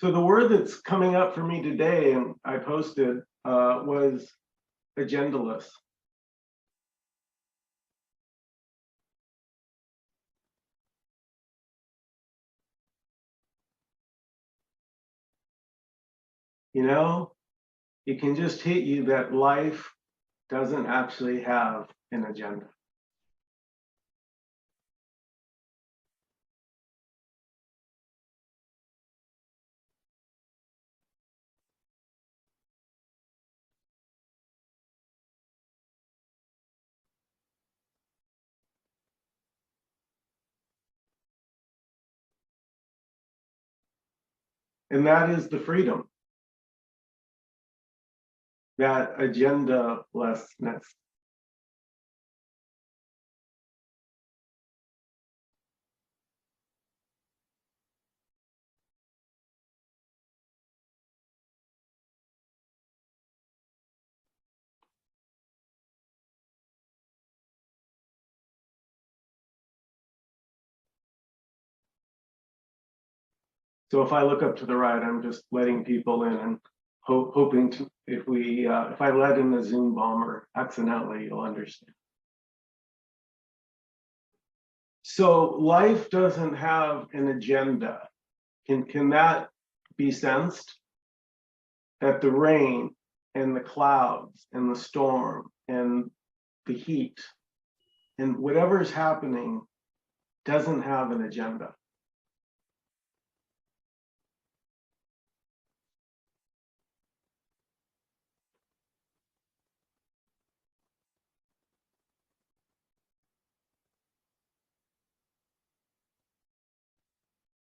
So the word that's coming up for me today, and I posted, was agendaless. You know, it can just hit you that life doesn't actually have an agenda. And that is the freedom, that agendalessness. So if I look up to the right, I'm just letting people in and hoping to, if I let in a Zoom bomber accidentally, you'll understand. So life doesn't have an agenda. Can that be sensed? That the rain and the clouds and the storm and the heat and whatever is happening doesn't have an agenda.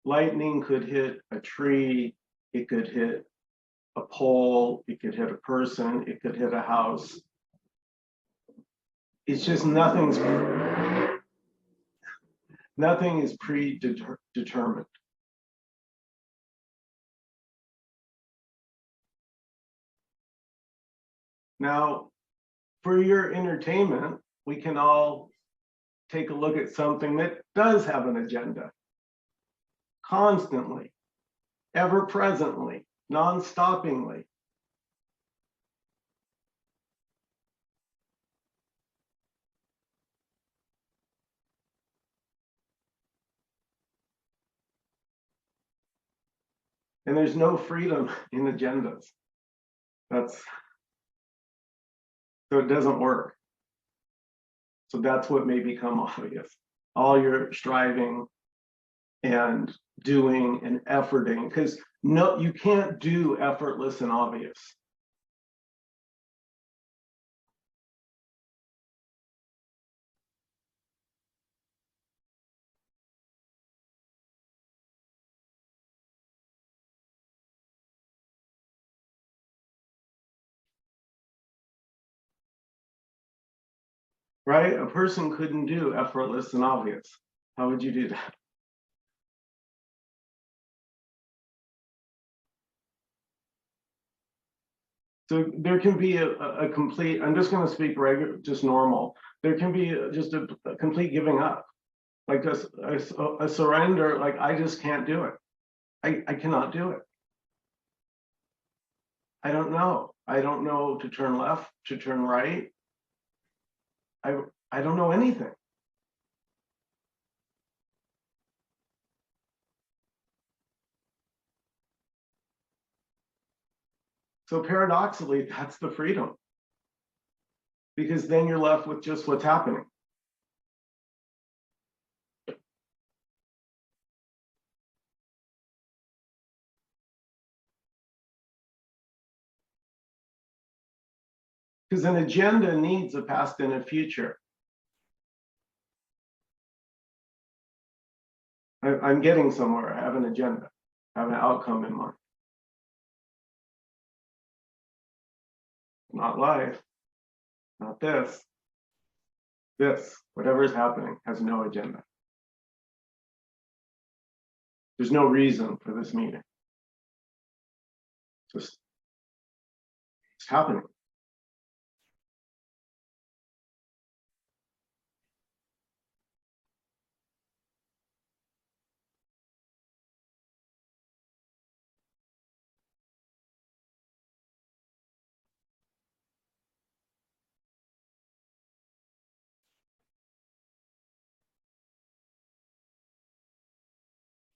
Lightning could hit a tree, it could hit a pole, it could hit a person, it could hit a house. It's just nothing is predetermined. Now, for your entertainment, we can all take a look at something that does have an agenda. Constantly, ever presently, non-stoppingly. And there's no freedom in agendas. So it doesn't work. So that's what may become obvious. All your striving and doing and efforting, because no, you can't do effortless and obvious. Right? A person couldn't do effortless and obvious. How would you do that? So there can be a complete, I'm just going to speak regular, just normal. There can be just a complete giving up, like a surrender, like I just can't do it. I cannot do it. I don't know. I don't know to turn left, to turn right. I don't know anything. So paradoxically, that's the freedom. Because then you're left with just what's happening. Because an agenda needs a past and a future. I'm getting somewhere. I have an agenda. I have an outcome in mind. Not life. Not this. This, whatever is happening, has no agenda. There's no reason for this meeting. Just it's happening.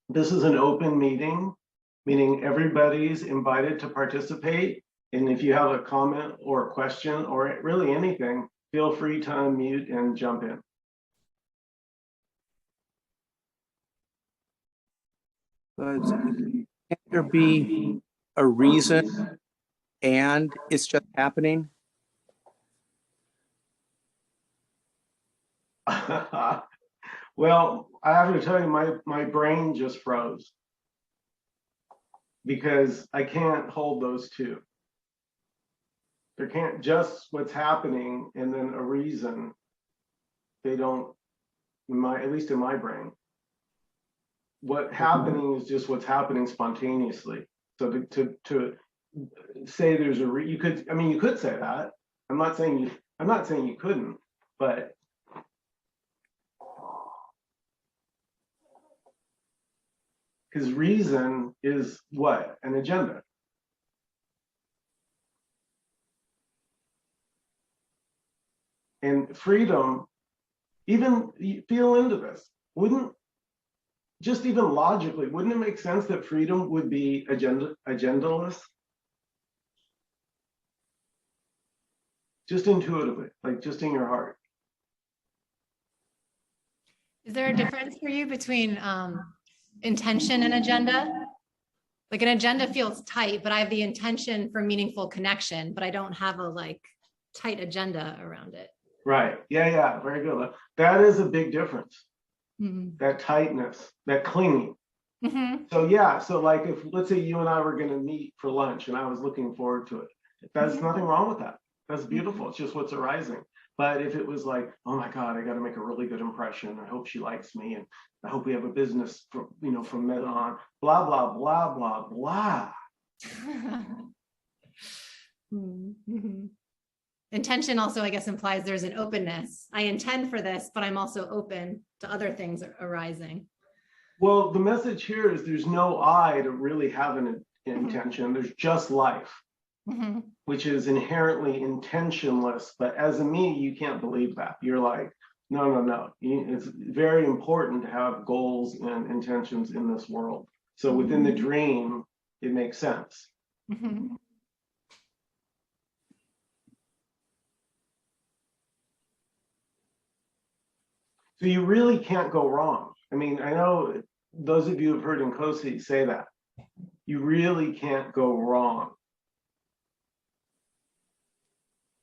This is an open meeting, meaning everybody's invited to participate. And if you have a comment or a question or really anything, feel free to unmute and jump in. But can't there be a reason and it's just happening? Well, I have to tell you, my brain just froze because I can't hold those two. There can't just what's happening and then a reason. They don't, at least in my brain. What happening is just what's happening spontaneously. So to say there's you could say that. I'm not saying you couldn't, but because reason is what? An agenda. And freedom, even you feel into this, wouldn't just even logically, wouldn't it make sense that freedom would be agendaless? Just intuitively, like just in your heart. Is there a difference for you between intention and agenda? Like an agenda feels tight, but I have the intention for meaningful connection, but I don't have a like tight agenda around it. Right. Yeah. Very good. That is a big difference. Mm-hmm. That tightness, that clinging. Mm-hmm. So yeah. So like if let's say you and I were going to meet for lunch and I was looking forward to it, there's Mm-hmm. nothing wrong with that. That's beautiful. Mm-hmm. It's just what's arising. But if it was like, oh my God, I got to make a really good impression. I hope she likes me, and I hope we have a business from from then on. Blah blah blah blah blah. Mm-hmm. Intention also, I guess, implies there's an openness. I intend for this, but I'm also open to other things arising. Well, the message here is there's no I to really have an intention. Mm-hmm. There's just life. Mm-hmm. Which is inherently intentionless, but as a me, you can't believe that. You're like, no. It's very important to have goals and intentions in this world. So mm-hmm. within the dream, it makes sense. Mm-hmm. So you really can't go wrong. I mean, I know those of you who have heard Nkosi say that. You really can't go wrong.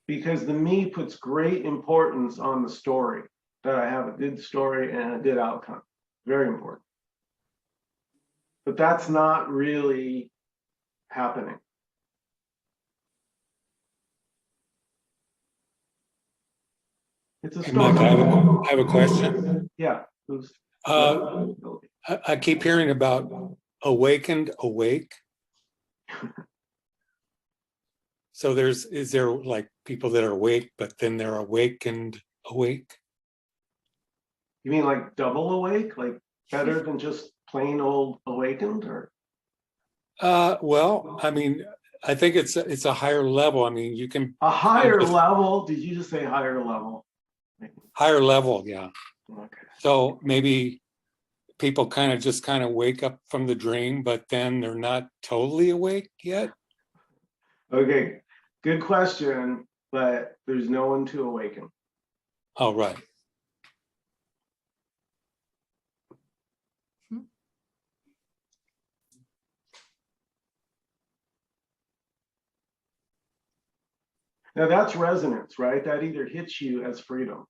Because the me puts great importance on the story, that I have a good story and a good outcome. Very important. But that's not really happening. It's a story. Mike, I have a question. Yeah. I keep hearing about awakened awake. So is there like people that are awake, but then they're awakened awake? You mean like double awake, like better than just plain old awakened, or? Well, I mean, I think it's a higher level. I mean, you can a higher level. Did you just say higher level? Higher level, yeah. Okay. So maybe people kind of wake up from the dream, but then they're not totally awake yet. Okay. Good question, but there's no one to awaken. Oh, right. Now that's resonance, right? That either hits you as freedom.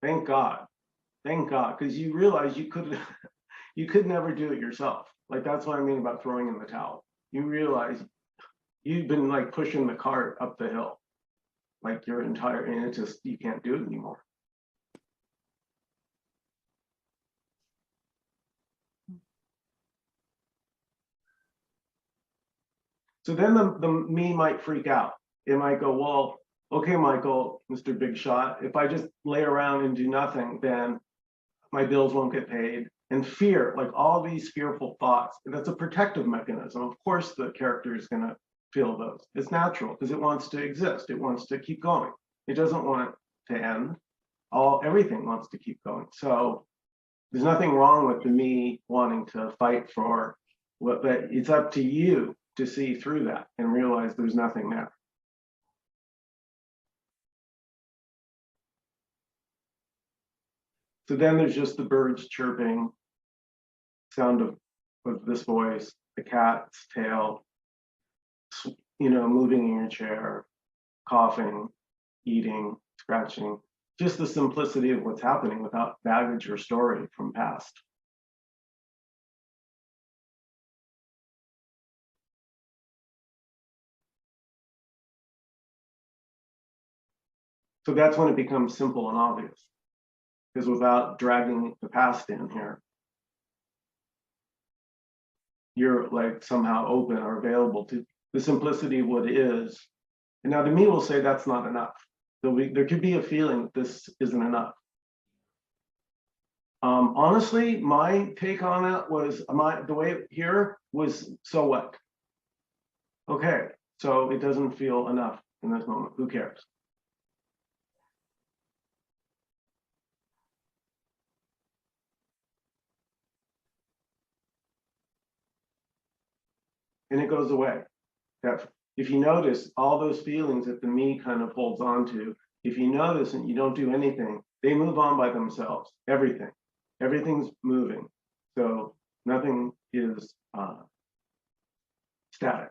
Thank God, because you realize you could never do it yourself. Like that's what I mean about throwing in the towel. You realize you've been like pushing the cart up the hill. Like your entire, and it's just, you can't do it anymore. So then the me might freak out. It might go, well, okay, Michael, Mr. Big Shot, if I just lay around and do nothing, then my bills won't get paid. And fear, like all these fearful thoughts, that's a protective mechanism. Of course, the character is going to feel those. It's natural because it wants to exist. It wants to keep going. It doesn't want to end. Everything wants to keep going. So There's nothing wrong with the me wanting to fight for what, but it's up to you to see through that and realize there's nothing there. So then there's just the birds chirping, sound of this voice, the cat's tail, you know, moving in your chair, coughing, eating, scratching, just the simplicity of what's happening without baggage or story from past. So that's when it becomes simple and obvious, because without dragging the past in here, you're like somehow open or available to the simplicity of what is. And now the me will say that's not enough. There could be a feeling that this isn't enough. Honestly, my take on it was the way here was, so what? Okay, so it doesn't feel enough in this moment. Who cares? And it goes away. That if you notice all those feelings that the me kind of holds on to, if you notice and you don't do anything, they move on by themselves. Everything's moving. So nothing is static.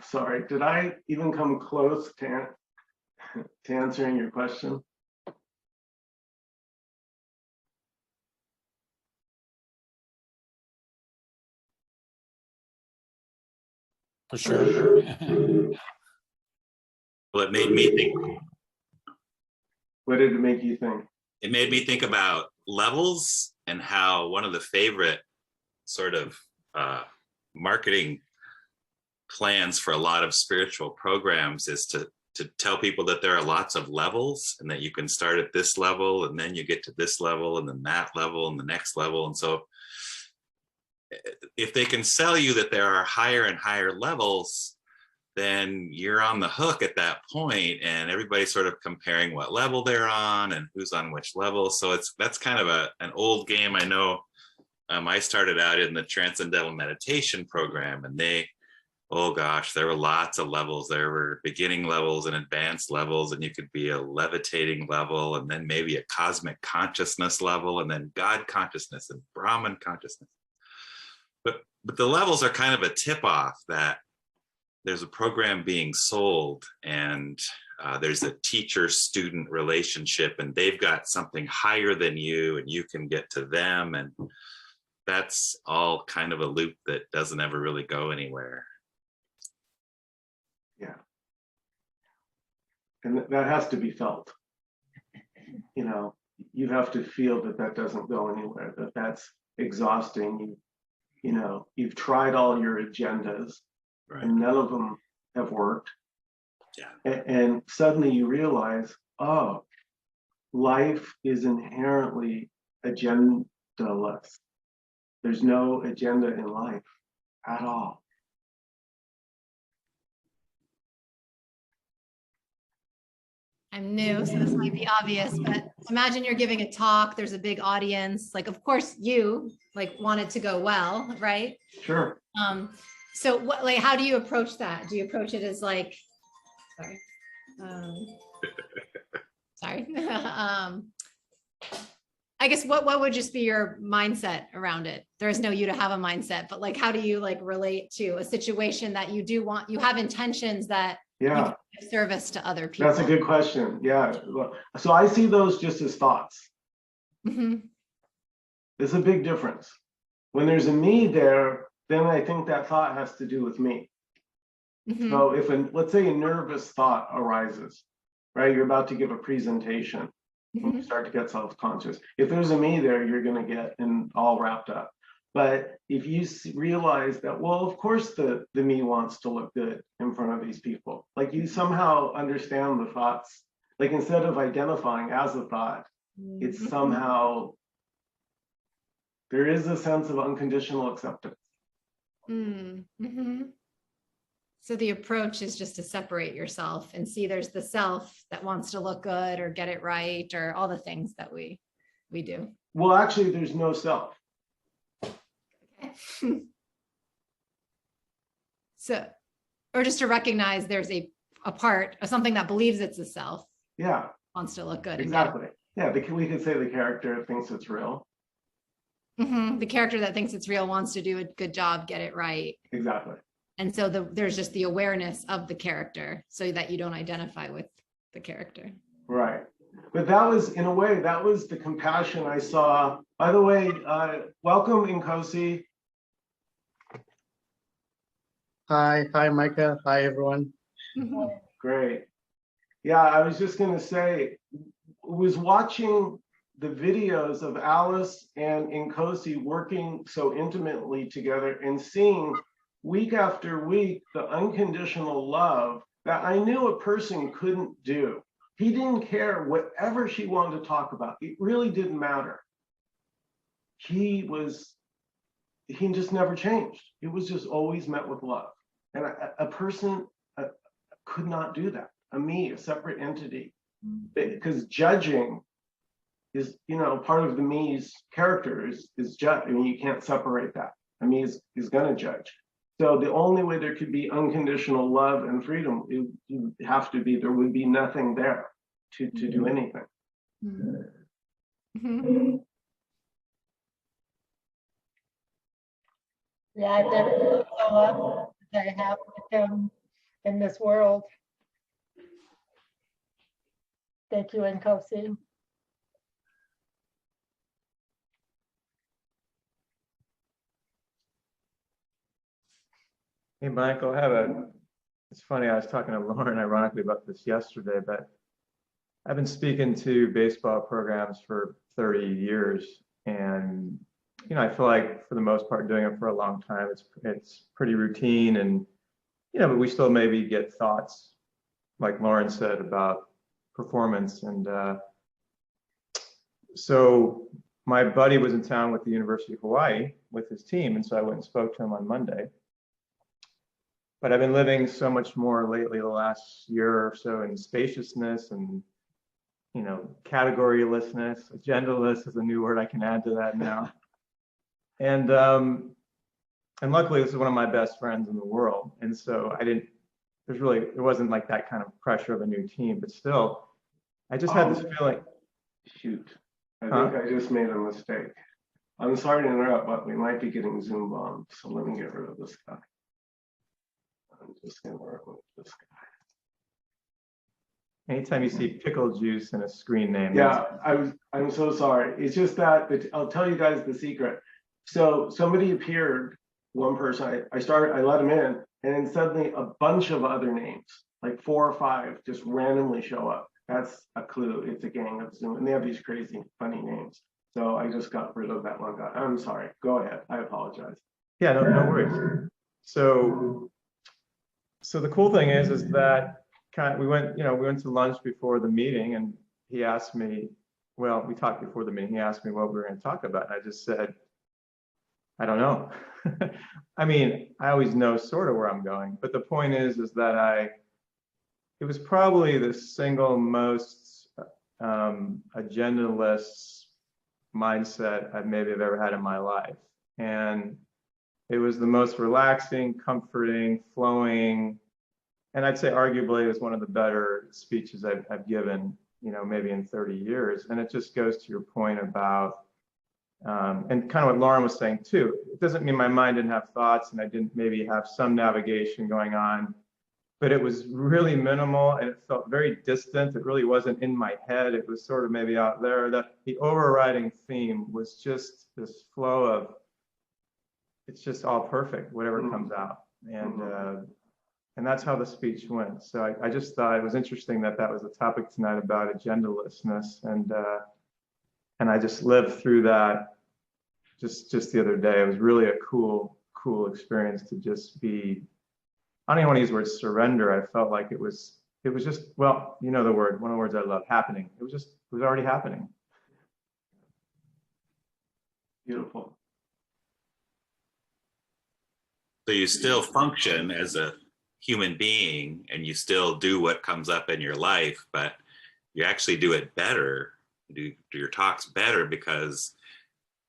Sorry, did I even come close to answering your question? For sure. Well, it made me think. What did it make you think? It made me think about levels and how one of the favorite sort of marketing plans for a lot of spiritual programs is to tell people that there are lots of levels and that you can start at this level and then you get to this level and then that level and the next level. And so if they can sell you that there are higher and higher levels, then you're on the hook at that point, and everybody's sort of comparing what level they're on and who's on which level. So that's kind of an old game. I know I started out in the Transcendental Meditation program, and oh gosh, there were lots of levels. There were beginning levels and advanced levels, and you could be a levitating level, and then maybe a cosmic consciousness level, and then God consciousness and Brahman consciousness. But the levels are kind of a tip-off that there's a program being sold, and there's a teacher-student relationship, and they've got something higher than you, and you can get to them, and that's all kind of a loop that doesn't ever really go anywhere. Yeah. And that has to be felt. You know, you have to feel that doesn't go anywhere, that's exhausting. You know, you've tried all your agendas, right, and none of them have worked. Yeah. And suddenly you realize, oh, life is inherently agendaless. There's no agenda in life at all. I'm new, so this might be obvious, but imagine you're giving a talk, there's a big audience, like, of course you like want it to go well, right? Sure. So what, like, how do you approach that? Do you approach it as like, sorry, sorry. I guess what would just be your mindset around it? There is no you to have a mindset, but like, how do you like relate to a situation that you do want, you have intentions that you can give service to other people? That's a good question. Yeah. So I see those just as thoughts. Mm-hmm. There's a big difference. When there's a me there, then I think that thought has to do with me. Mm-hmm. So if let's say a nervous thought arises, right? You're about to give a presentation. Mm-hmm. And you start to get self-conscious. If there's a me there, you're going to get all wrapped up. But if you realize that, well, of course the me wants to look good in front of these people. Like you somehow understand the thoughts. Like instead of identifying as a thought, mm-hmm, it's somehow, there is a sense of unconditional acceptance. Mm-hmm. So the approach is just to separate yourself and see there's the self that wants to look good or get it right or all the things that we do. Well, actually, there's no self. Okay. So, or just to recognize there's a part of something that believes it's a self, Yeah, wants to look good. And get it. exactly. Yeah, we could say the character thinks it's real. The character that thinks it's real wants to do a good job, get it right. Exactly. And so there's just the awareness of the character so that you don't identify with the character. Right. But that was, in a way, that was the compassion I saw. By the way, welcome, Nkosi. Hi, Micah. Hi, everyone. Great. Yeah, I was just going to say, was watching the videos of Alice and Nkosi working so intimately together and seeing week after week the unconditional love that I knew a person couldn't do. He didn't care whatever she wanted to talk about. It really didn't matter. He just never changed. It was just always met with love. And a person could not do that. A separate entity, because judging is, part of the me's character is judge. I mean, you can't separate that. A me is going to judge. So the only way there could be unconditional love and freedom, it would have to be, there would be nothing there to do anything. Yeah, I've never felt so loved as I have with him in this world. Thank you, Nkosi. Hey, Michael, it's funny, I was talking to Lauren ironically about this yesterday, but I've been speaking to baseball programs for 30 years. And, I feel like for the most part doing it for a long time, it's pretty routine and, but we still maybe get thoughts, like Lauren said, about performance. And so my buddy was in town with the University of Hawaii with his team. And so I went and spoke to him on Monday. But I've been living so much more lately, the last year or so, in spaciousness and, categorylessness. Agendaless is a new word I can add to that now. And luckily, this is one of my best friends in the world. And so there wasn't like that kind of pressure of a new team, but still, I just had this feeling. Shoot, I think I just made a mistake. I'm sorry to interrupt, but we might be getting Zoom bombed. So let me get rid of this guy. I'm just going to work with this guy. Anytime you see pickle juice in a screen name. Yeah, I'm so sorry. It's just that I'll tell you guys the secret. So somebody appeared, one person, I let him in, and then suddenly a bunch of other names, like 4 or 5, just randomly show up. That's a clue. It's a gang of Zoom, and they have these crazy, funny names. So I just got rid of that one guy. I'm sorry. Go ahead. I apologize. Yeah, no worries. So the cool thing is that we went to lunch before the meeting, and he asked me, well, we talked before the meeting. He asked me what we were going to talk about, and I just said, I don't know. I mean, I always know sort of where I'm going, but the point is that it was probably the single most agendaless mindset I've ever had in my life. And it was the most relaxing, comforting, flowing, and I'd say arguably it was one of the better speeches I've given, maybe in 30 years. And it just goes to your point about, and kind of what Lauren was saying too, it doesn't mean my mind didn't have thoughts and I didn't maybe have some navigation going on, but it was really minimal and it felt very distant. It really wasn't in my head. It was sort of maybe out there. The overriding theme was just this flow of, it's just all perfect, whatever comes out. And that's how the speech went. So I just thought it was interesting that was the topic tonight about agendalessness. And I just lived through that just the other day. It was really a cool experience to just be, I don't even want to use the word surrender. I felt like it was just, well, the word, one of the words I love, happening. It was already happening. Beautiful. So you still function as a human being and you still do what comes up in your life, but you actually do it better, do your talks better because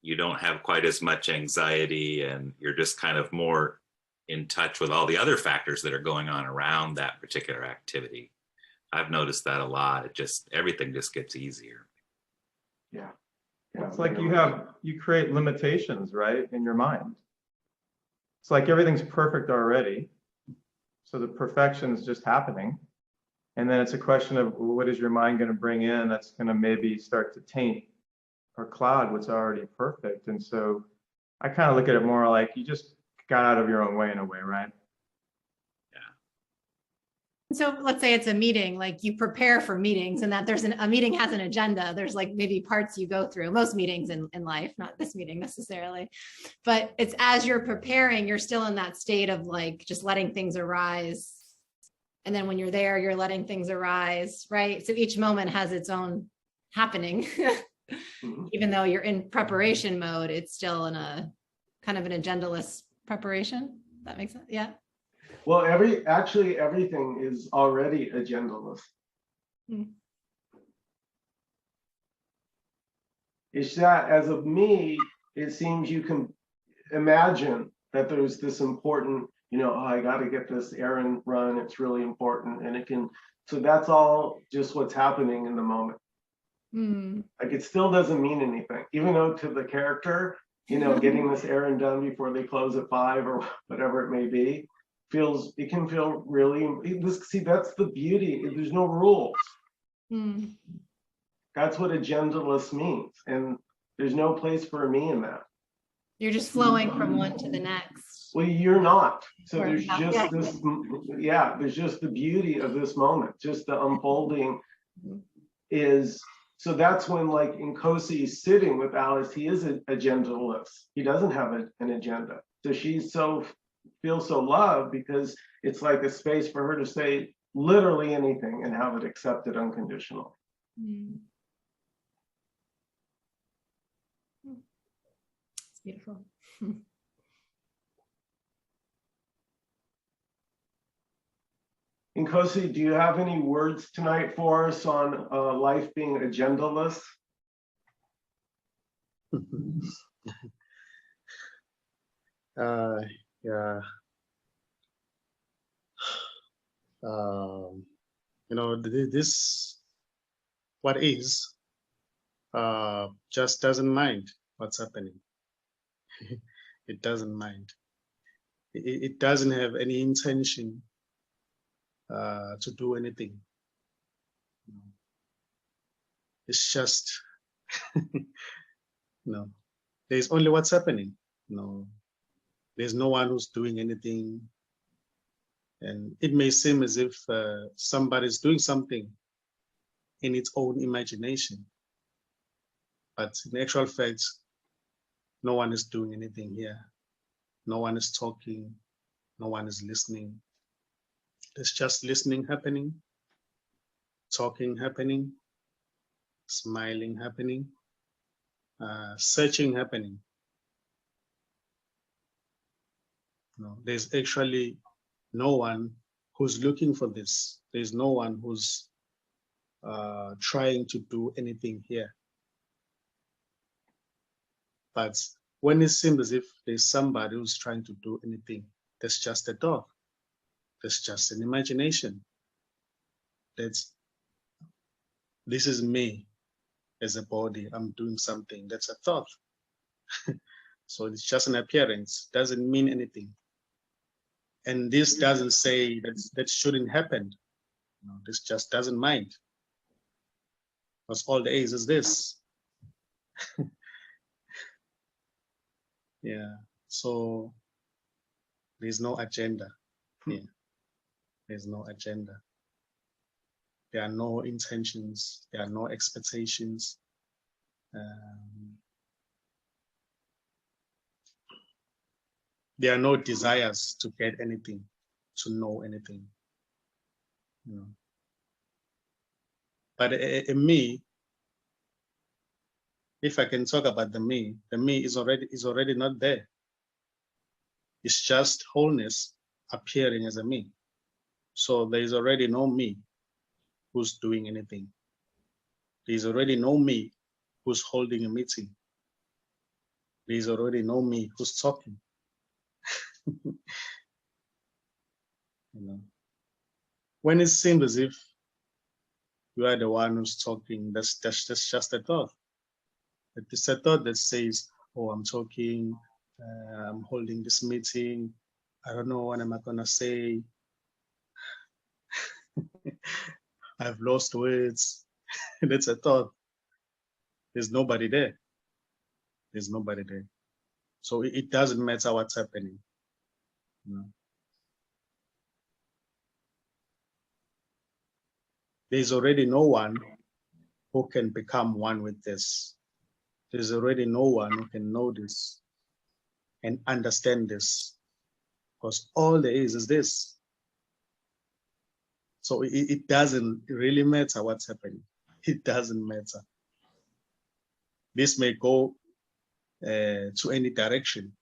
you don't have quite as much anxiety and you're just kind of more in touch with all the other factors that are going on around that particular activity. I've noticed that a lot. Everything just gets easier. Yeah. It's like you create limitations, right, in your mind. It's like everything's perfect already. So the perfection is just happening. And then it's a question of what is your mind going to bring in that's going to maybe start to taint or cloud what's already perfect. And so I kind of look at it more like you just got out of your own way in a way, right? So let's say it's a meeting, like you prepare for meetings and that there's a meeting has an agenda. There's like maybe parts you go through, most meetings in life, not this meeting necessarily, but it's as you're preparing, you're still in that state of like just letting things arise. And then when you're there, you're letting things arise, right? So each moment has its own happening. Even though you're in preparation mode, it's still in a kind of an agendaless preparation. That makes sense. Yeah. Well, everything is already agendaless. It's that as of me, it seems you can imagine that there's this important, oh, I got to get this errand run. It's really important. And so that's all just what's happening in the moment. Like it still doesn't mean anything, even though to the character, getting this errand done before they close at 5 or whatever it may be, it can feel really, see, that's the beauty. There's no rules. That's what agendaless means. And there's no place for me in that. You're just flowing from one to the next. Well, you're not. So there's just this, there's just the beauty of this moment, just the unfolding is, so that's when like Nkosi is sitting with Alice, he is agendaless. He doesn't have an agenda. So she's feels so loved because it's like a space for her to say literally anything and have it accepted unconditionally. It's beautiful. Nkosi, do you have any words tonight for us on life being agendaless? Yeah. This what is just doesn't mind what's happening. It doesn't mind. It doesn't have any intention to do anything. It's just there's only what's happening. There's no one who's doing anything. And it may seem as if somebody's doing something in its own imagination. But in actual fact, no one is doing anything here. No one is talking. No one is listening. There's just listening happening, talking happening, smiling happening, searching happening. There's actually no one who's looking for this. There's no one who's trying to do anything here. But when it seems as if there's somebody who's trying to do anything, that's just a thought. That's just an imagination. This is me as a body. I'm doing something. That's a thought. So it's just an appearance. Doesn't mean anything. And this doesn't say that shouldn't happen. This just doesn't mind. Because all there is this. Yeah. So there's no agenda. Yeah. There's no agenda. There are no intentions. There are no expectations. There are no desires to get anything, to know anything. But in me, if I can talk about the me is already not there. It's just wholeness appearing as a me. So there is already no me who's doing anything. There is already no me who's holding a meeting. There is already no me who's talking. You know, when it seems as if you are the one who's talking, that's just a thought. It's a thought that says, "Oh, I'm talking. I'm holding this meeting. I don't know what am I gonna say. I've lost words." That's a thought. There's nobody there. There's nobody there. So it doesn't matter what's happening. You know? There's already no one who can become one with this. There's already no one who can know this and understand this, because all there is this. So it doesn't really matter what's happening. It doesn't matter. This may go to any direction.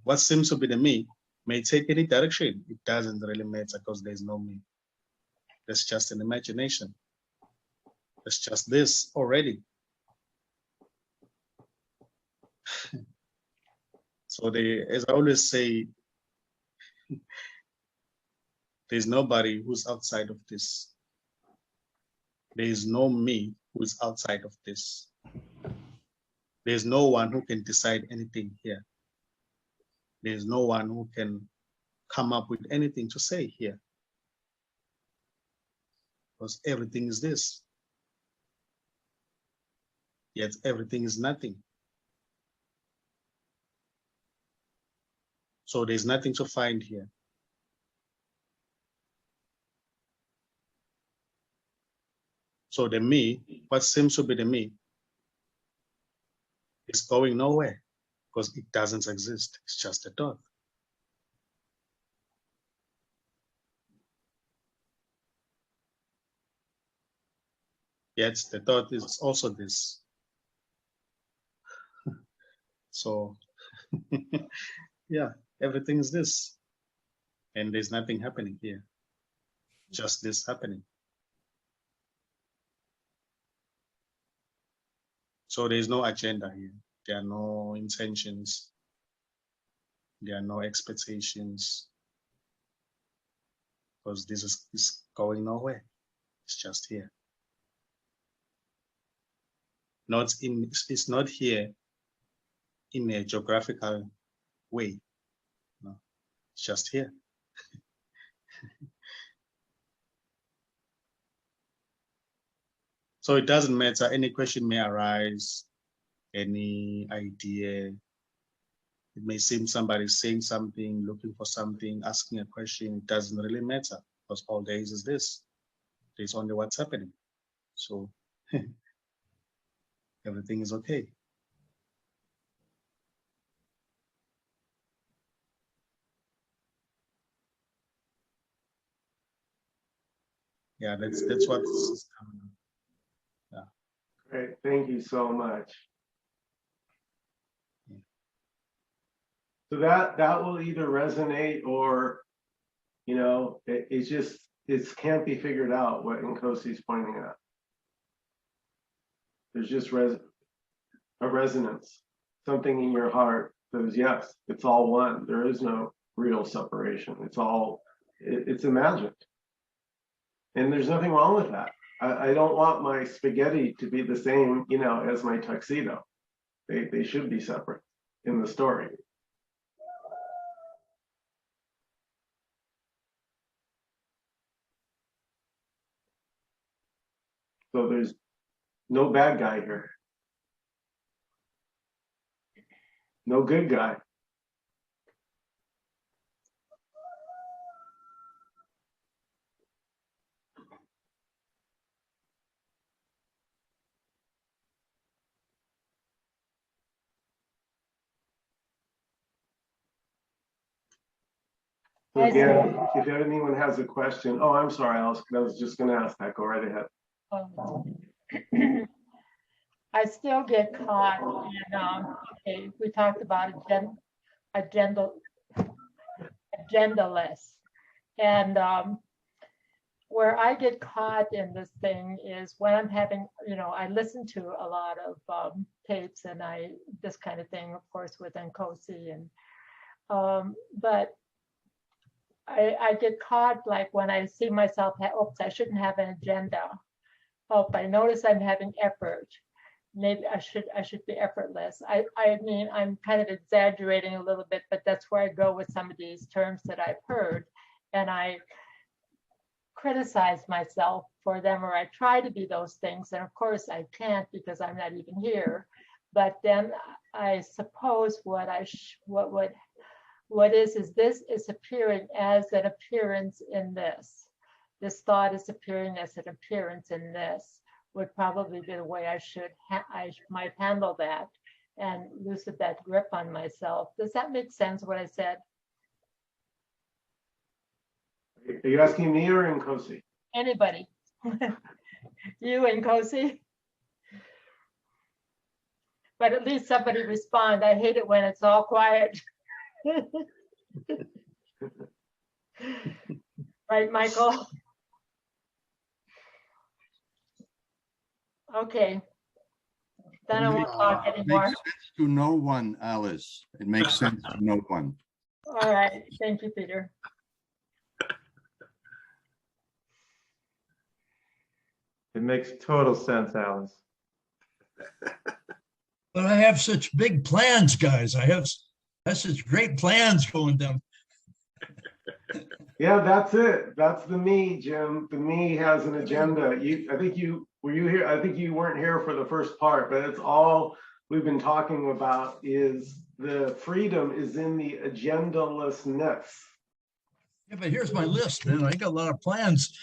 What seems to be the me may take any direction. It doesn't really matter because there's no me. That's just an imagination. It's just this already. So as I always say, there's nobody who's outside of this. There is no me who's outside of this. There's no one who can decide anything here. There's no one who can come up with anything to say here. Because everything is this. Yet everything is nothing. So there's nothing to find here. So the me, what seems to be the me, is going nowhere because it doesn't exist. It's just a thought. Yet the thought is also this. So yeah, everything is this. And there's nothing happening here. Just this happening. So there's no agenda here. There are no intentions. There are no expectations. Because this is going nowhere. It's just here. It's not here in a geographical way. No, it's just here. So it doesn't matter, any question may arise, any idea. It may seem somebody's saying something, looking for something, asking a question. It doesn't really matter because all there is this. There's only what's happening. So everything is okay. Yeah, that's what's coming up. Yeah. Great, thank you so much. Yeah. So that will either resonate or, it can't be figured out what Nkosi's pointing at. There's just a resonance, something in your heart says, yes, it's all one. There is no real separation. It's imagined. And there's nothing wrong with that. I don't want my spaghetti to be the same, as my tuxedo. They should be separate in the story. So there's no bad guy here. No good guy. So again, if anyone has a question, oh, I'm sorry, Alice, I was just going to ask that. Go right ahead. I still get caught in, okay, we talked about agendaless. And where I get caught in this thing is when I'm having, I listen to a lot of tapes and this kind of thing, of course, with Nkosi. And but I get caught like when I see myself, oops, I shouldn't have an agenda. Oh, I notice I'm having effort. Maybe I should be effortless. I mean, I'm kind of exaggerating a little bit, but that's where I go with some of these terms that I've heard. And I criticize myself for them, or I try to be those things. And of course I can't because I'm not even here. But then I suppose what is this is appearing as an appearance in this. This thought is appearing as an appearance in this would probably be the way I might handle that and loosen that grip on myself. Does that make sense what I said? Are you asking me or Nkosi? Anybody? You and Nkosi? But at least somebody respond. I hate it when it's all quiet. Right, Michael? Okay. Then I won't talk It anymore. makes sense to no one, Alice. It makes sense to no one. All right. Thank you, Peter. It makes total sense, Alice. But I have such big plans, guys. I have such great plans going down. Yeah, that's it. That's the me, Jim. The me has an agenda. Were you here? I think you weren't here for the first part, but it's all we've been talking about is the freedom is in the agendalessness. Yeah, but here's my list, man. I got a lot of plans.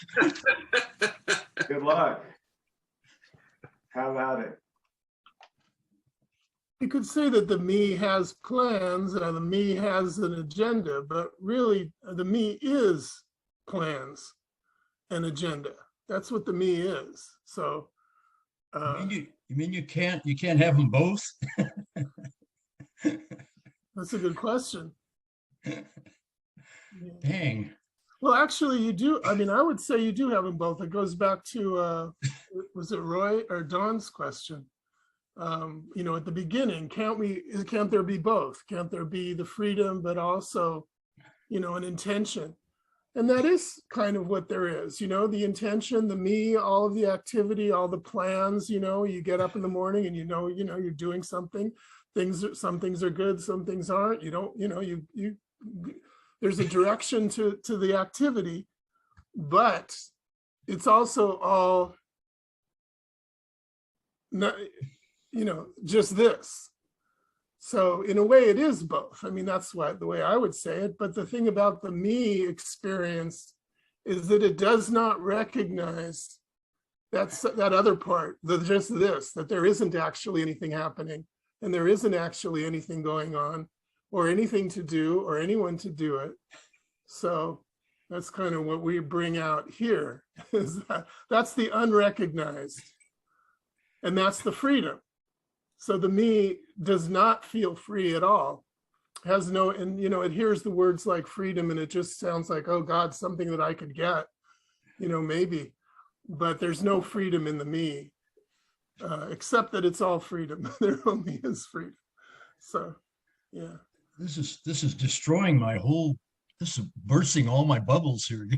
Good luck. Have at it. You could say that the me has plans and the me has an agenda, but really the me is plans and agenda. That's what the me is. So You mean you can't have them both? that's a good question. Dang. Well, actually you do. I mean, I would say you do have them both. It goes back to, was it Roy or Don's question? At the beginning, can't there be both? Can't there be the freedom, but also, an intention? And that is kind of what there is, the intention, the me, all of the activity, all the plans, you get up in the morning and you're doing something. Some things are good, some things aren't. You don't, there's a direction to the activity, but it's also all not, just this. So in a way it is both. I mean, that's the way I would say it. But the thing about the me experience is that it does not recognize that other part, just this, that there isn't actually anything happening and there isn't actually anything going on or anything to do or anyone to do it. So that's kind of what we bring out here is that's the unrecognized and that's the freedom. So the me does not feel free at all, has no, and it hears the words like freedom and it just sounds like, oh God, something that I could get, maybe, but there's no freedom in the me, except that it's all freedom. There only is freedom. So, yeah. This is destroying this is bursting all my bubbles here.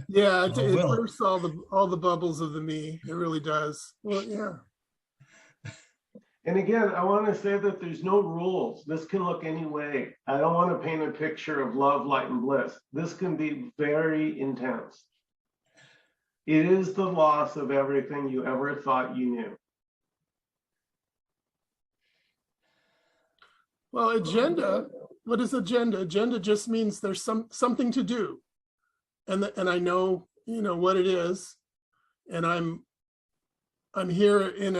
Yeah, it well. bursts all the bubbles of the me. It really does. Well, yeah. And again, I want to say that there's no rules. This can look any way. I don't want to paint a picture of love, light, and bliss. This can be very intense. It is the loss of everything you ever thought you knew. Well, agenda, what is agenda? Agenda just means there's something to do. And I know, what it is. And I'm here in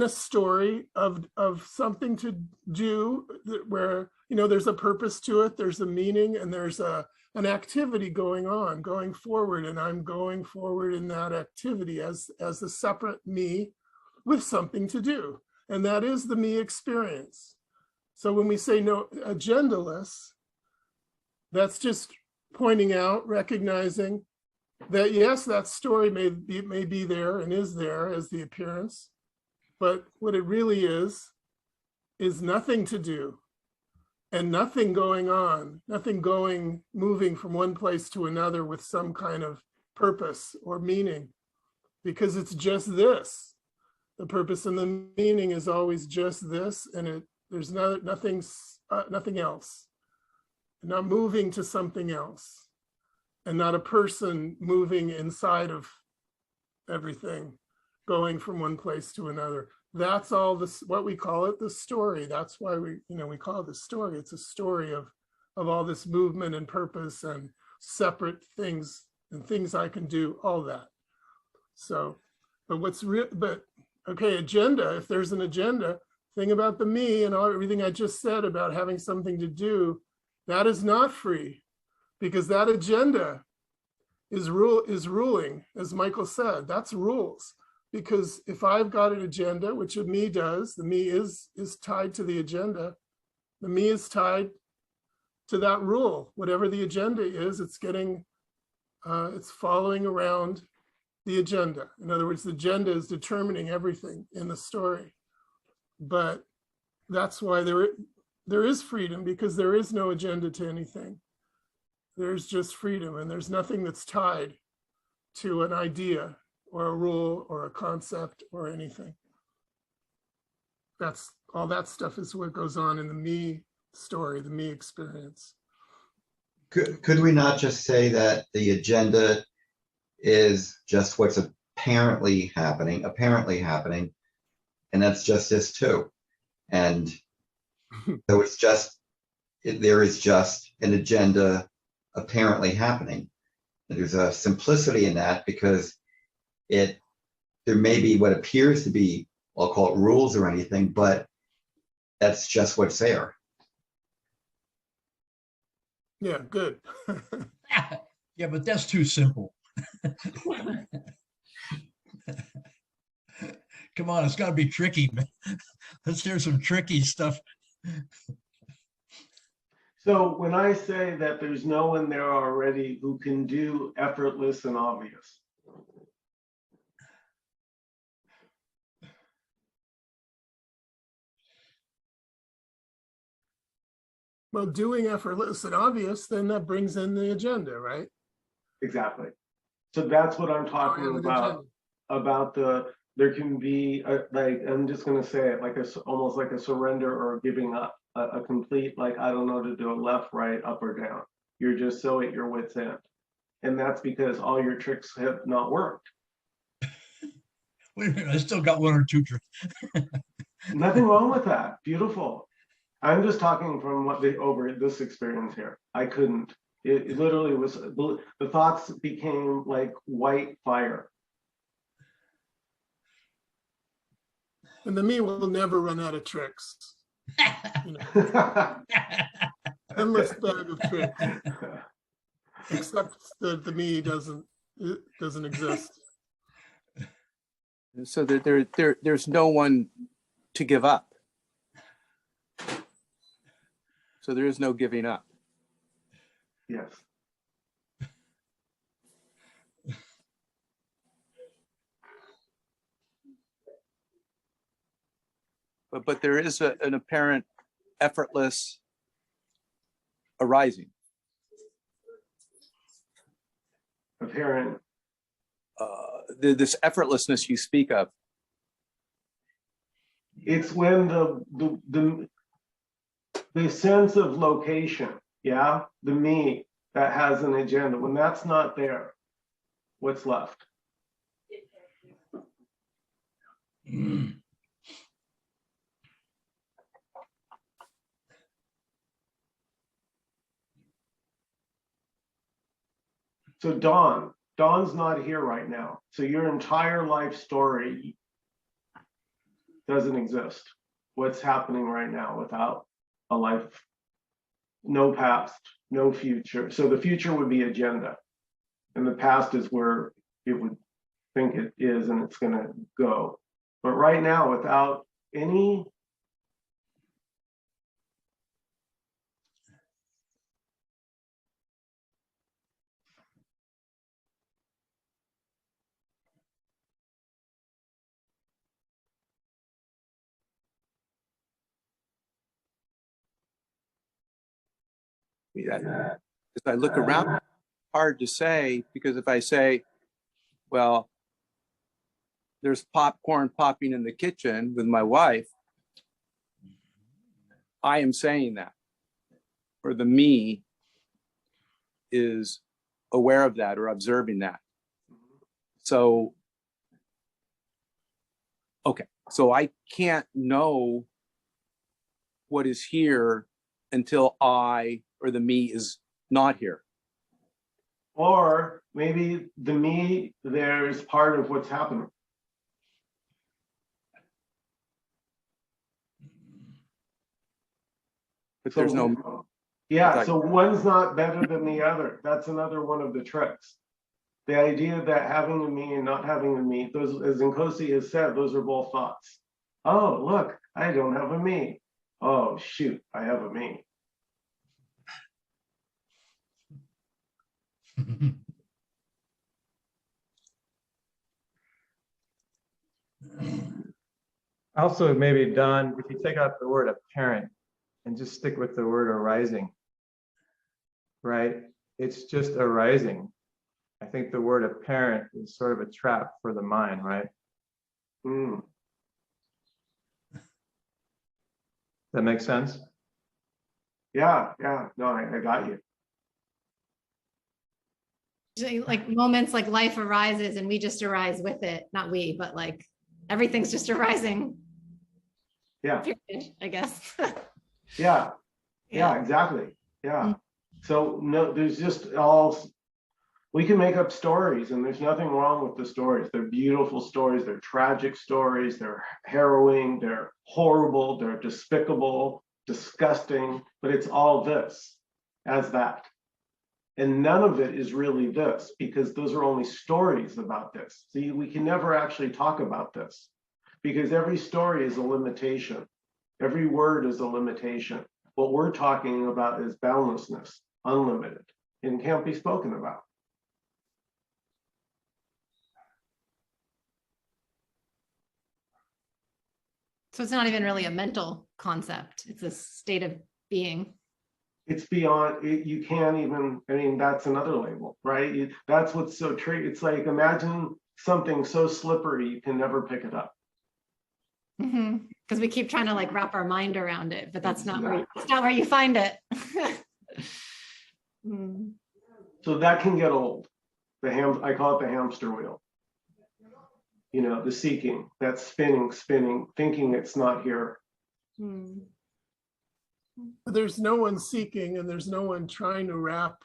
a story of something to do where, there's a purpose to it, there's a meaning, and there's an activity going forward, and I'm going forward in that activity as a separate me with something to do. And that is the me experience. So when we say no agendaless, That's just pointing out, recognizing that yes, that story may be there and is there as the appearance, but what it really is nothing to do and nothing going on, nothing moving from one place to another with some kind of purpose or meaning, because it's just this. The purpose and the meaning is always just this, and there's nothing else. Not moving to something else, and not a person moving inside of everything, going from one place to another. That's all this, what we call it, the story. That's why we call it the story. It's a story of all this movement and purpose and separate things and things I can do, all that. So, but okay, agenda, if there's an agenda, thing about the me and everything I just said about having something to do, that is not free, because that agenda is ruling, as Michael said, that's rules. Because if I've got an agenda, which a me does, the me is tied to the agenda, the me is tied to that rule. Whatever the agenda is, it's following around the agenda. In other words, the agenda is determining everything in the story. But that's why there is freedom, because there is no agenda to anything. There's just freedom, and there's nothing that's tied to an idea or a rule or a concept or anything. That's all. That stuff is what goes on in the me story, the me experience. Could we not just say that the agenda is just what's apparently happening, and that's just this too? And so there is just an agenda apparently happening. And there's a simplicity in that, because there may be what appears to be, I'll call it rules or anything, but that's just what's there. Yeah, good. Yeah, but that's too simple. Come on, it's got to be tricky, man. Let's hear some tricky stuff. So when I say that there's no one there already who can do effortless and obvious, well, doing effortless and obvious, then that brings in the agenda, right? exactly. So that's what I'm talking An about there can be like, I'm just going to say it, like almost like a surrender or a giving up, a complete, like, I don't know to do a left, right, up or down. You're just so at your wit's end. And that's because all your tricks have not worked. Wait a minute, I still got one or two tricks. Nothing wrong with that. Beautiful. I'm just talking from over this experience here. I couldn't. It literally was, the thoughts became like white fire. And the me will never run out of tricks. Endless bag of tricks. Except that the me doesn't exist. So there's no one to give up. So there is no giving up. Yes. But there is an apparent effortless arising. Apparent. This effortlessness you speak of. It's when the sense of location, yeah, the me that has an agenda, when that's not there, what's left? So Dawn's not here right now. So your entire life story doesn't exist. What's happening right now without a life? No past, no future. So the future would be agenda. And the past is where it would think it is and it's gonna go. But right now, without any As I look around, hard to say, because if I say, well, there's popcorn popping in the kitchen with my wife, I am saying that, or the me is aware of that or observing that. So, okay, so I can't know what is here until I or the me is not here. Or maybe the me there is part of what's happening. But there's no. Yeah, so one's not better than the other. That's another one of the tricks. The idea that having a me and not having a me, those, as Nkosi has said, those are both thoughts. Oh, look, I don't have a me. Oh, shoot, I have a me. Also, maybe Don, if you take out the word apparent and just stick with the word arising, right? It's just arising. I think the word apparent is sort of a trap for the mind, right? Mm. That makes sense? Yeah, no, I got you. Like moments like life arises and we just arise with it. Not we, but like everything's just arising. Yeah. Period, I guess. Yeah, exactly. Yeah. So no, there's just we can make up stories, and there's nothing wrong with the stories. They're beautiful stories, they're tragic stories, they're harrowing, they're horrible, they're despicable, disgusting, but it's all this as that. And none of it is really this, because those are only stories about this. See, we can never actually talk about this, because every story is a limitation. Every word is a limitation. What we're talking about is boundlessness, unlimited, and can't be spoken about. So it's not even really a mental concept. It's a state of being. It's beyond it. You can't even, I mean, that's another label, right? That's what's so tricky. It's like, imagine something so slippery, you can never pick it up. Because we keep trying to like wrap our mind around it, but that's not where you find it. So that can get old. I call it the hamster wheel. You know, the seeking, that spinning, thinking it's not here. There's no one seeking, and there's no one trying to wrap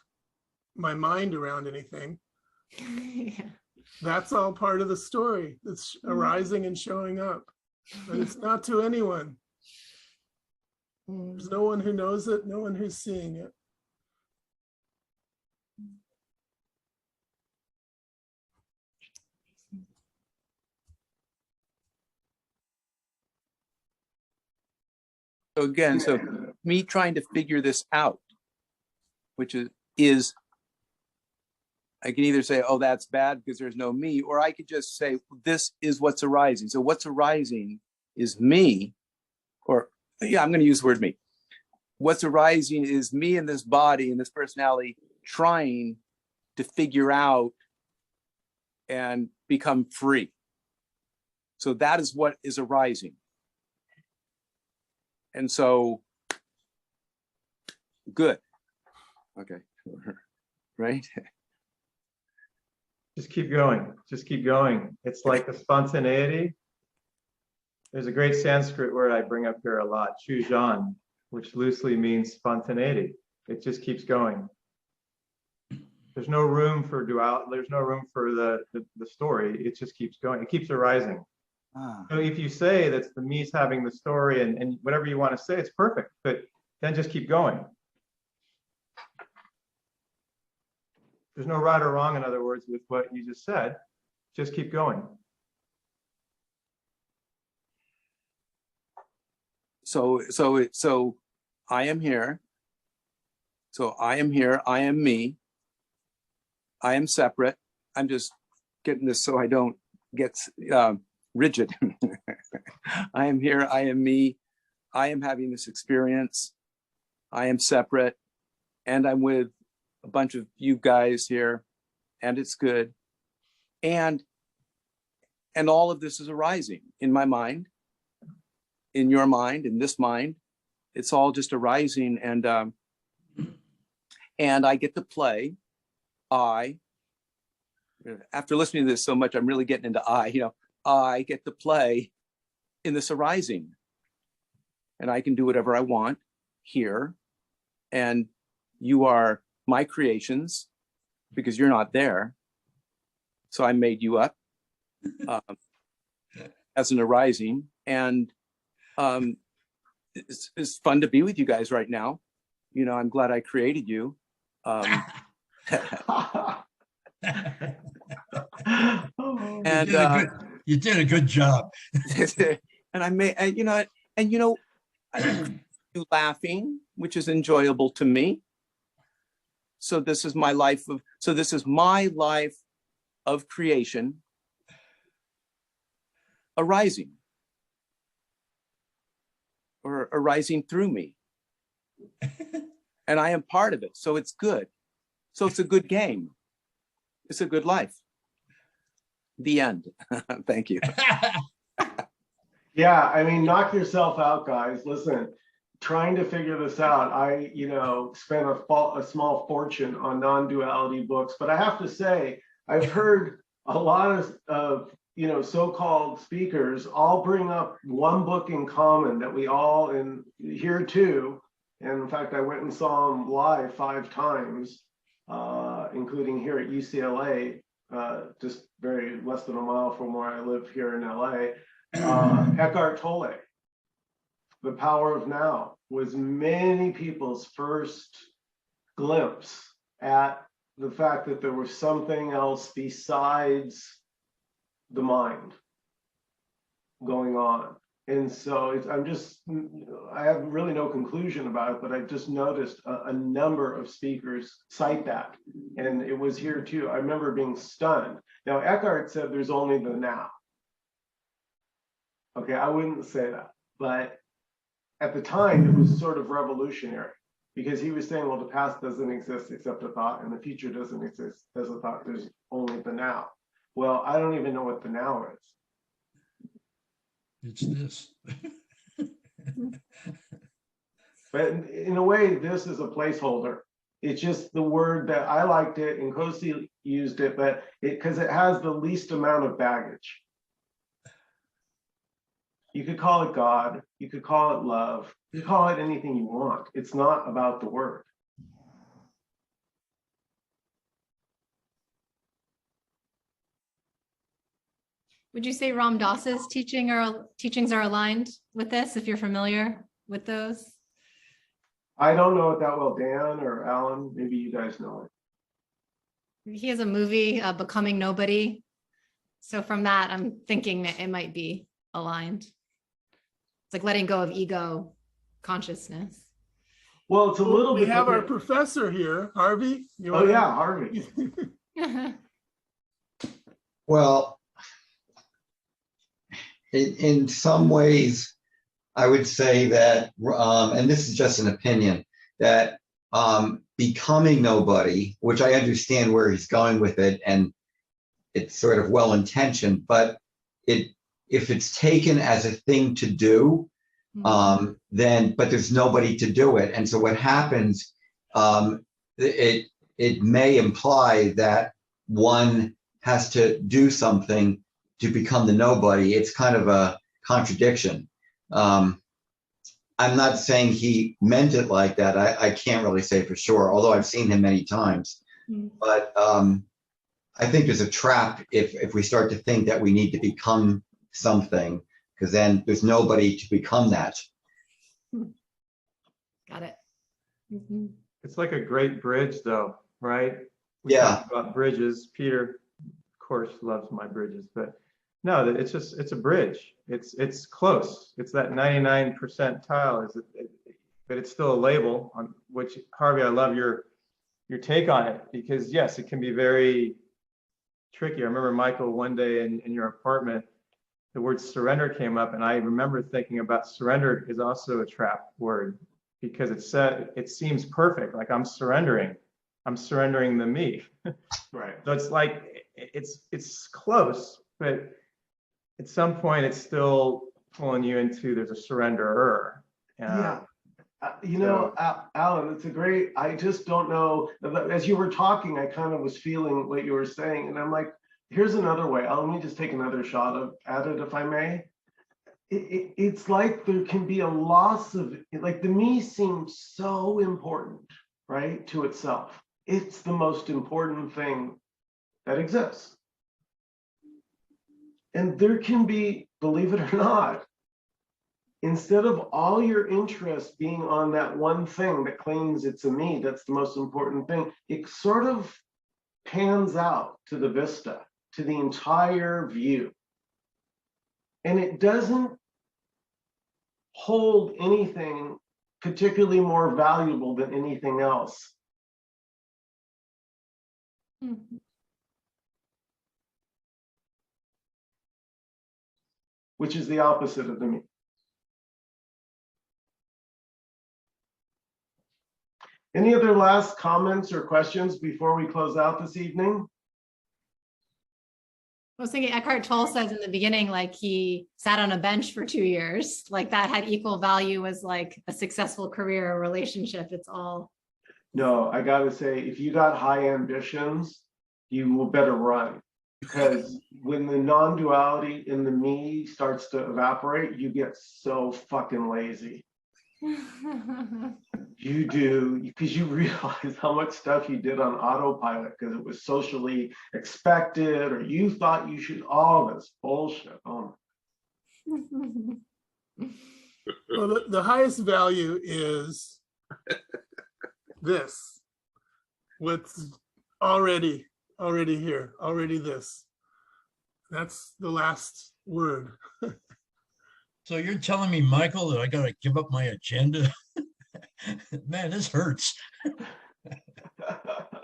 my mind around anything. That's all part of the story that's arising and showing up. And it's not to anyone. There's no one who knows it, no one who's seeing it. So again, so me trying to figure this out, which is I can either say, oh, that's bad because there's no me, or I could just say, this is what's arising. So what's arising is me, or yeah, I'm going to use the word me. What's arising is me and this body and this personality trying to figure out and become free. So that is what is arising. And so, good. Okay, right? Just keep going. Just keep going. It's like the spontaneity. There's a great Sanskrit word I bring up here a lot, chujan, which loosely means spontaneity. It just keeps going. There's no room for duality. There's no room for the story. It just keeps going. It keeps arising. So if you say that's the me's having the story and whatever you want to say, it's perfect. But then just keep going. There's no right or wrong, in other words, with what you just said. Just keep going. So I am here. So I am here. I am me. I am separate. I'm just getting this so I don't get rigid. I am here. I am me. I am having this experience. I am separate. and I'm with a bunch of you guys here, and it's good. And all of this is arising in my mind, in your mind, in this mind. It's all just arising, and I get to play. After listening to this so much, I'm really getting into I get to play in this arising, and I can do whatever I want here. And you are my creations because you're not there. So I made you up as an arising, and it's fun to be with you guys right now. I'm glad I created you. And you did a good job. and I may, and you laughing, which is enjoyable to me. So this is my life of creation arising, or arising through me. And I am part of it. So it's good. So it's a good game. It's a good life. The end. Thank you. Yeah, I mean, knock yourself out, guys. Listen, trying to figure this out, I, spent a small fortune on non-duality books, but I have to say, I've heard a lot of so-called speakers all bring up one book in common that we all, in here too, and in fact, I went and saw them live 5 times, including here at UCLA, just very less than a mile from where I live here in LA. Eckhart Tolle, The Power of Now, was many people's first glimpse at the fact that there was something else besides the mind going on. And so I have really no conclusion about it, but I've just noticed a number of speakers cite that. And it was here too. I remember being stunned. Now, Eckhart said there's only the now. Okay, I wouldn't say that, but at the time it was sort of revolutionary, because he was saying, well, the past doesn't exist except a thought, and the future doesn't exist as a thought. There's only the now. Well, I don't even know what the now is. It's this. But in a way, this is a placeholder. It's just the word that I liked it, and Nkosi used it, but because it has the least amount of baggage. You could call it God, you could call it love, you could call it anything you want. It's not about the word. Would you say Ram Dass's teachings are aligned with this, if you're familiar with those? I don't know it that well. Dan or Alan, maybe you guys know it. He has a movie, Becoming Nobody. So from that, I'm thinking that it might be aligned. It's like letting go of ego consciousness. Well, it's a little We bit. have our professor here, Harvey. Yeah, Harvey. Well, in some ways, I would say that, and this is just an opinion, that becoming nobody, which I understand where he's going with it, and it's sort of well-intentioned, but if it's taken as a thing to do, then, but there's nobody to do it. And so what happens, it may imply that one has to do something to become the nobody. It's kind of a contradiction. I'm not saying he meant it like that. I can't really say for sure, although I've seen him many times. But I think there's a trap if we start to think that we need to become something, because then there's nobody to become that. Got it. It's like a great bridge though, right? We Yeah. talked about bridges. Peter, of course, loves my bridges, but no, it's a bridge. It's close. It's that 99% tile, but it's still a label, on which, Harvey, I love your take on it, because yes, it can be very tricky. I remember, Michael, one day in your apartment, the word surrender came up, and I remember thinking about surrender is also a trap word. because it seems perfect. Like I'm surrendering the me. Right. So it's like, it's close, but at some point it's still pulling you into, there's a surrenderer. Yeah. You know, Alan, it's a great, I just don't know, as you were talking, I kind of was feeling what you were saying, and I'm like, here's another way. Let me just take another shot at it, if I may. It's like there can be a loss of, like the me seems so important, right, to itself. It's the most important thing that exists. And there can be, believe it or not, instead of all your interest being on that one thing that claims it's a me, that's the most important thing, it sort of pans out to the vista, to the entire view. And it doesn't hold anything particularly more valuable than anything else. Mhm. Which is the opposite of the me. Any other last comments or questions before we close out this evening? I was thinking Eckhart Tolle says in the beginning, like he sat on a bench for 2 years, like that had equal value as like a successful career or relationship. It's all. No, I gotta say, if you got high ambitions, you will better run. Because when the non-duality in the me starts to evaporate, you get so fucking lazy. You do, because you realize how much stuff you did on autopilot because it was socially expected, or you thought you should, all this bullshit. Oh. Well, the highest value is this, what's already here, already this. That's the last word. So you're telling me, Michael, that I gotta give up my agenda? Man, this hurts.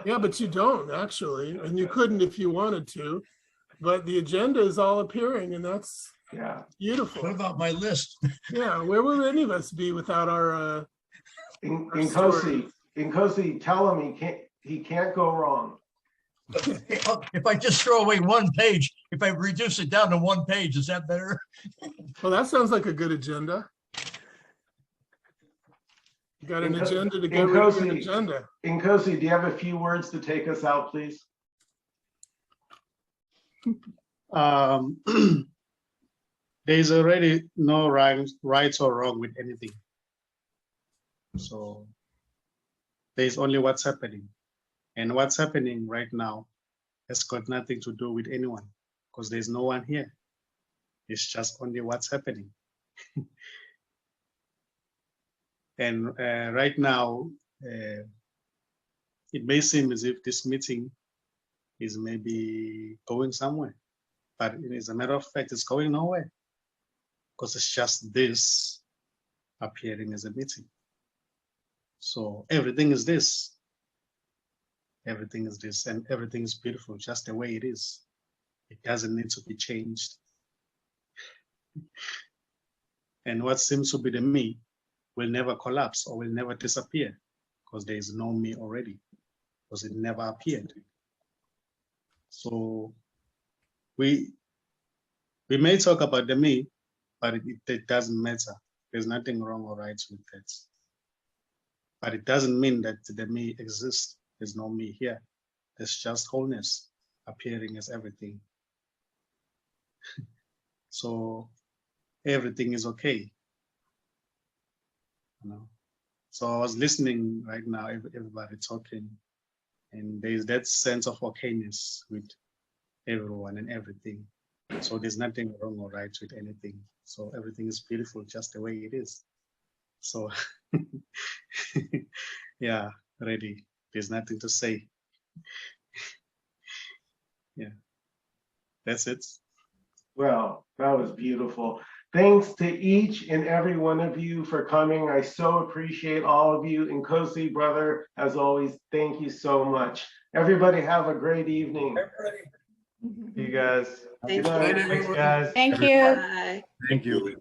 Yeah, but you don't actually, and you couldn't if you wanted to. But the agenda is all appearing, and that's beautiful. What about my list? Yeah, where would any of us be without our Nkosi, tell him he can't go wrong. If I just throw away one page, if I reduce it down to one page, is that better? Well, that sounds like a good agenda. You got an agenda to get rid of an agenda. Nkosi, do you have a few words to take us out, please? There's already no right or wrong with anything. So there's only what's happening. And what's happening right now has got nothing to do with anyone because there's no one here. It's just only what's happening. And right now, it may seem as if this meeting is maybe going somewhere, but as a matter of fact, it's going nowhere because it's just this appearing as a meeting. So everything is this. Everything is this, and everything is beautiful just the way it is. It doesn't need to be changed. And what seems to be the me will never collapse or will never disappear because there is no me already, because it never appeared. So we may talk about the me, but it doesn't matter. There's nothing wrong or right with that. But it doesn't mean that the me exists. There's no me here. There's just wholeness appearing as everything. So everything is okay. You know? So I was listening right now, everybody talking, and there's that sense of okayness with everyone and everything. So there's nothing wrong or right with anything. So everything is beautiful just the way it is. So yeah, ready. There's nothing to say. Yeah, that's it. Well, that was beautiful. Thanks to each and every one of you for coming. I so appreciate all of you. Nkosi, brother, as always, thank you so much. Everybody have a great evening. You guys. Thank you. Thanks, guys. Thank you. Thank you.